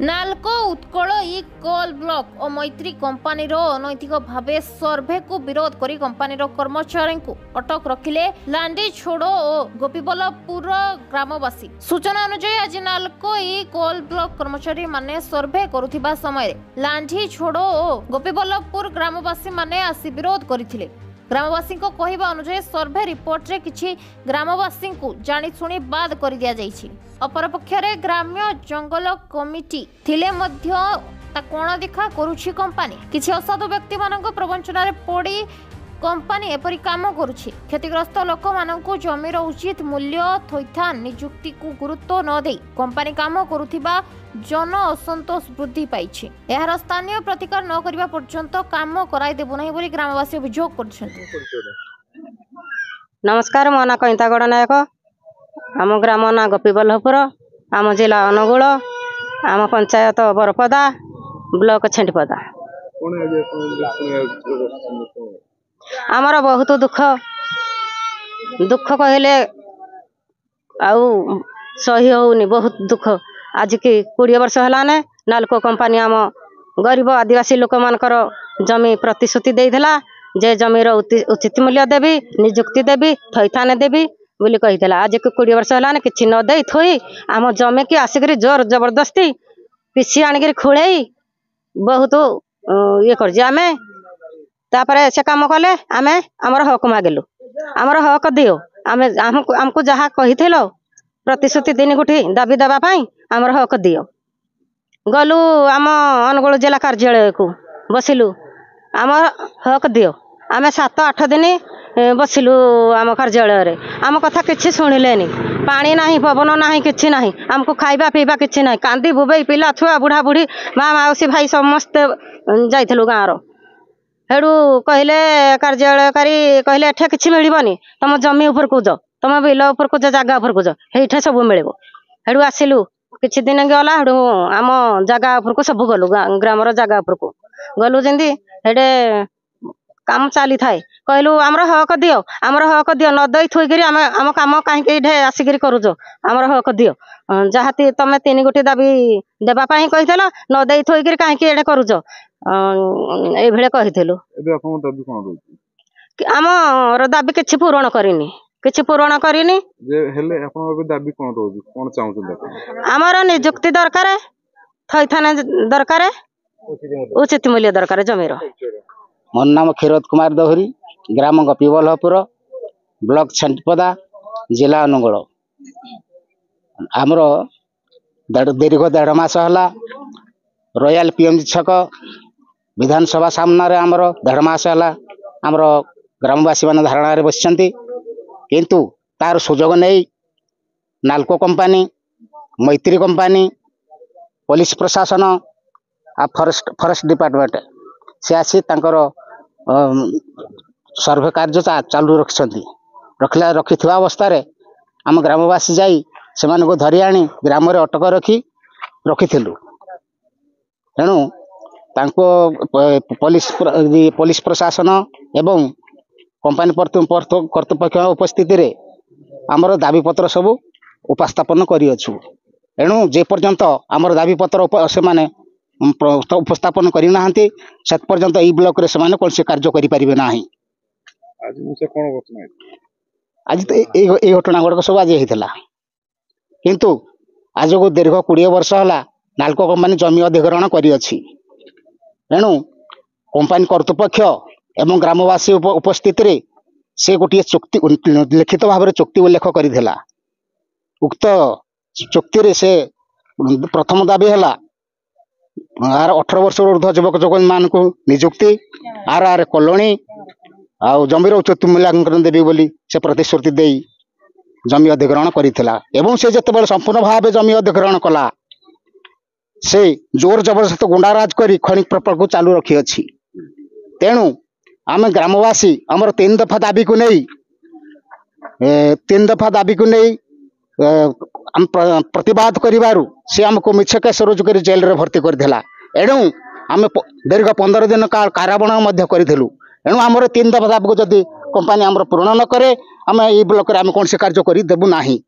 नाल्को उत्कल इ coal block और मैत्री कंपानी अनैतिक भाव सर्भे को विरोध करी कंपानी कर्मचारी को अटक रखिले लांडी छोड़ो और गोपीबल्लभपुर ग्रामवासी। सूचना अनुसार आज नाल्को इ कोल ब्लॉक कर्मचारी माने सर्भे करुथिबा समय लांडी छोड़ो और गोपीबल्लभपुर ग्रामवासी माने आसी विरोध करथिले। ग्रामवासी को कहवा अनुसार सर्भे रिपोर्ट रे किछि ग्रामवासी को जानी सुनी बाद कर दिया जाइछि। अपरपक्षरे ग्राम्य जंगल कमिटी थिले मध्य ता कोण देखा करूछि कंपानी। किछि असाधु व्यक्ति मानक प्रवंचना पड़ी कंपानी एपरी काम करुछि। क्षतिग्रस्त लोक मानकु जमीर उचित मूल्य थैथान नियुक्ति को गुरुत्व न दे कंपानी काम करुथिबा जन असंतोष वृद्धि पाइछि। एहार स्थानीय प्रतिकार न करिबा पर्यंत काम कराई देबो नाही बोली ग्रामवासी अभियोग करछन्ति। नमस्कार, मो ना कइतागड़ नायक। आम ग्राम ना गोपीबल्लभपुर, आम जिला अनुगुल, आम पंचायत बरपदा, ब्लॉक छेंडपदा। आमर बहुत दुख दुख कहले आउ सही होनी। बहुत दुख। आज की 20 वर्ष हेलाने नाल्को कंपानी आम गरीब आदिवासी लोक मानकर जमी प्रतिश्रुति देइथिला जे जमीर उचित मूल्य देवी, नियुक्ति देवी, थैथान देवी बोली कहिथिला। आज की 20 वर्ष हेलाने किछि न देई थोई आम जमी की आसिकरी जोर जबरदस्ती पिसी आनिकरी खुळेई बहुत ये करजे। आमे तापरे से काम कले आमे हमर हक मागिलु। हमर हक दियो। आमे हमको जहा कहिथिलो प्रतिश्रुति दिन गुठी दाबी देबा पई हमर हक दियो। गलु आम अनुगुल जिला कार्यालय को बसिलु, हमर हक दियो। आमे 7-8 दिन बसिलु आम कार्यालय रे। आम कथा किछि सुनिलेनी। पानी नाही, पवन नाही, किछि नाही। हमको खाइबा पीबा किछि नाही। कांदी बुबई पिला छुआ बुढ़ा बुढ़ी माँ माउसी भाई समस्त जाइथिलु गाँव। हेडू कहले कार्यालयकारी कहले एठे किछि मिलिबनी, तम जमी ऊपर को जाओ, तम बिल ऊपर को जाओ, जगह ऊपर को जाओ, हेठे सब मिलिबो। हेडू आसिलु किछि दिन गला। हेडू आम जगह ऊपर को सब गलु, ग्रामर जगह ऊपर को गलु। जेंदी हेडे काम चली थाए कहलु हमर हक दियो, हमर हक दियो। न दई थोइकरी आम काम काहे एठे आसिकरी करूजो, हमर हक दियो। जहाती तमे 3 गोटी दाबी देबा पई कहितला, न दई थोइकरी काहे एठे करूजो ए भेले कहिथिलु। एबे आपन दाबी कोन रहछि? हमर दाबी किछि पूर्ण करिनी, किछि पूर्ण करिनी। जे हेले आपन एबे दाबी कोन रहछि? कोन चाहुछन देखो? हमर नियुक्ति दरकार, थैथान दरकार, उचित मूल्य दरकार जमीर। मोर नाम क्षीरोद कुमार दोहरी, ग्राम गोपीबल्लभपुर, ब्लॉक छेंडपदा, जिला अनुगुल। आमर दीर्घ 1.5 मास हला रॉयल पीएमजी छक विधानसभा सामने आमर 1.5 मास हला आमर ग्रामवासी मान धारणा रे बसिचंती। किंतु तार सुजोग नहीं नाल्को कंपानी, मैत्री कंपानी, पुलिस प्रशासन आ फॉरेस्ट डिपार्टमेंट से आसी तांकर सर्वे कार्य चालू रखिथिबा अवस्था रे आम ग्रामवासी जाई सेमान को धरी आनी ग्राम रे अटक रखिथिलु। तेणु तांको पुलिस प्रशासन एवं कंपानी कर्तृपक्ष उपस्थिति रे आमर दाबी पत्र सब उपस्थापन करिअछु। एणु जे पर्यंत आमर दाबी पत्र से माने उपस्थापन करना से पर्यंत ई ब्लॉक रे से माने कोन से कार्य करि परिबे नाही। आज मुसे कोन घटना? आज तो ए घटना गुड़क सब आज होता। किंतु आज को दीर्घ 20 वर्ष हला नाल्को कंपानी जमी अधिग्रहण करिअछि। एणु कंपानी कर्तृपक्ष एवं ग्रामवासी उपस्थिति रे से गोटे चुक्ति लिखित भाव में चुक्ति उल्लेख करिथिला। उक्त चुक्ति रे से प्रथम दाबी हला आर 18 वर्ष ऊर्ध्व युवक युवती मान को नियुक्ति, आर कलोनी आ जमीर उचित मूल्यांकन देवी बोली से प्रतिश्रुति दे जमी अधिग्रहण करिथिला। एवं से जते संपूर्ण भाव जमी अधिग्रहण कला से जोर जबरदस्त गुंडाराज करी खनि प्रकल्प को चालू रखी अछि। तेणु आम ग्रामवासी आमर 3 दफा दाबी को नहीं 3 दफा दाबी को नहीं प्रतिवाद करिबारु से हमको मिछ केस रुजु कर जेल रे भर्ती कर देला। एणु आम दीर्घ 15 दिन काल कारावरण मध्य करिथिलु। एणु आमर 3 दफा दाबी को जदि कंपानी आमर पूर्ण न करे आम ई ब्लॉक रे आम कोन से कार्य करि देबु नाही।